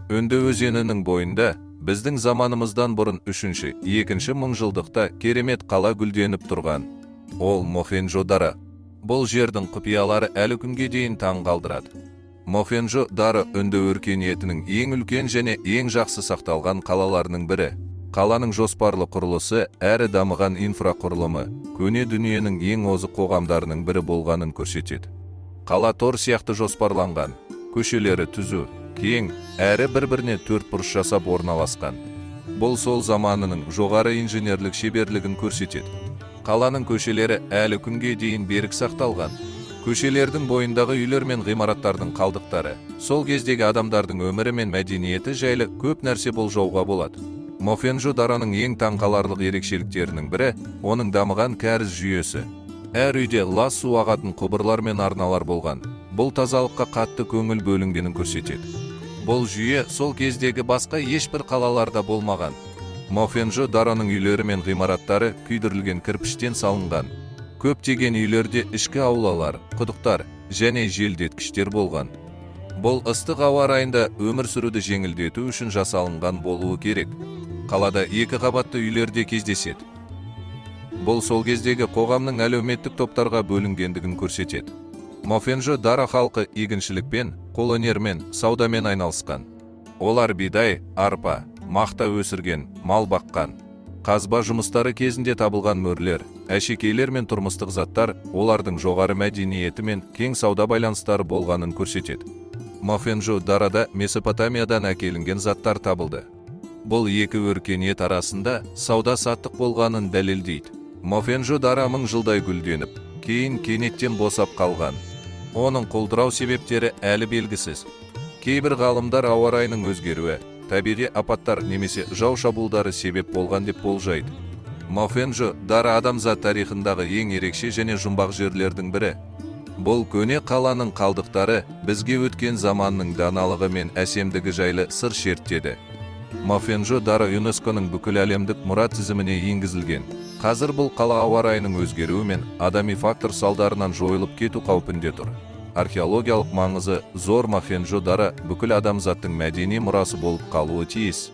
Үнді өзенінің бойында біздің заманымыздан бұрын 3-2 мыңжылдықта керемет қала гүлденіп тұрған. Ол Мохенджо-Даро. Бұл жердің құпиялары әлі күнге дейін таң қалдырады. Мохенджо-Даро үнді өркениетінің ең үлкен және ең жақсы сақталған қалаларының бірі. Қаланың жоспарлы құрылысы әрі дамыған инфрақұрылымы көне дүниенің ең озық қоғамдарының бірі болғанын көрсетеді. Қала тор сияқты жоспарланған, көшелері түзу, кең, әрі бір-біріне төртбұрыш жасап орналасқан. Бұл сол заманының жоғары инженерлік шеберлігін көрсетеді. Қаланың көшелері әлі күнге дейін берік сақталған. Көшелердің бойындағы үйлер мен ғимараттардың қалдықтары сол кездегі адамдардың өмірі мен мәдениеті жайлы көп нәрсе болжауға болады. Мохенджо-Дароның ең таңқаларлық ерекшеліктерінің бірі оның дамыған кәріз жүйесі. Әр үйде лас су ағатын құбырлар мен арналар болған. Бұл тазалыққа қатты көңіл бөлінгенін көрсетеді. Бұл жүйе сол кездегі басқа ешбір қалаларда болмаған. Мохенджо-Дароның үйлері мен ғимараттары күйдірілген кірпіштен салынған. Көптеген үйлерде ішкі аулалар, құдықтар және желдеткіштер болған. Бұл ыстық ауа райында өмір сүруді жеңілдету үшін жасалынған болуы керек. Қалада 2 қабатты үйлерде кездеседі. Бұл сол кездегі қоғамның әлеуметтік топтарға бөлінгендігін көрсетеді. Мохенджо-Даро халқы егіншілікпен, қолөнермен, саудамен айналысқан. Олар бидай, арпа, мақта өсірген, мал баққан. Қазба жұмыстары кезінде табылған мөрлер, әшекейлер мен тұрмыстық заттар олардың жоғары мәдениеті мен кең сауда байланыстары болғанын көрсетеді. Мохенджо-Дарода Месопотамиядан әкелінген заттар табылды. Бұл екі өркениет арасында сауда-саттық болғанын дәлелдейді. Мохенджо-Даро 1000 жылдай гүлденіп, кейін кенеттен босап қалған. Оның құлдырау себептері әлі белгісіз. Кейбір ғалымдар ауа райының өзгеруі, табиғи апаттар немесе жау шабуылдары себеп болған деп болжайды. Мохенджо-Даро адамзат тарихындағы ең ерекше және жұмбақ жерлердің бірі. Бұл көне қаланың қалдықтары бізге өткен заманның даналығы мен әсемдігі жайлы сыр шертеді. Мохенджо-Даро ЮНЕСКО-ның бүкіл әлемдік мұра тізіміне енгізілген. Қазір бұл қала ауа райының өзгеруі мен адами фактор салдарынан жойылып кету қаупінде тұр. Археологиялық маңызы зор Мохенджо-Даро бүкіл адамзаттың мәдени мұрасы болып қалуы тиіс.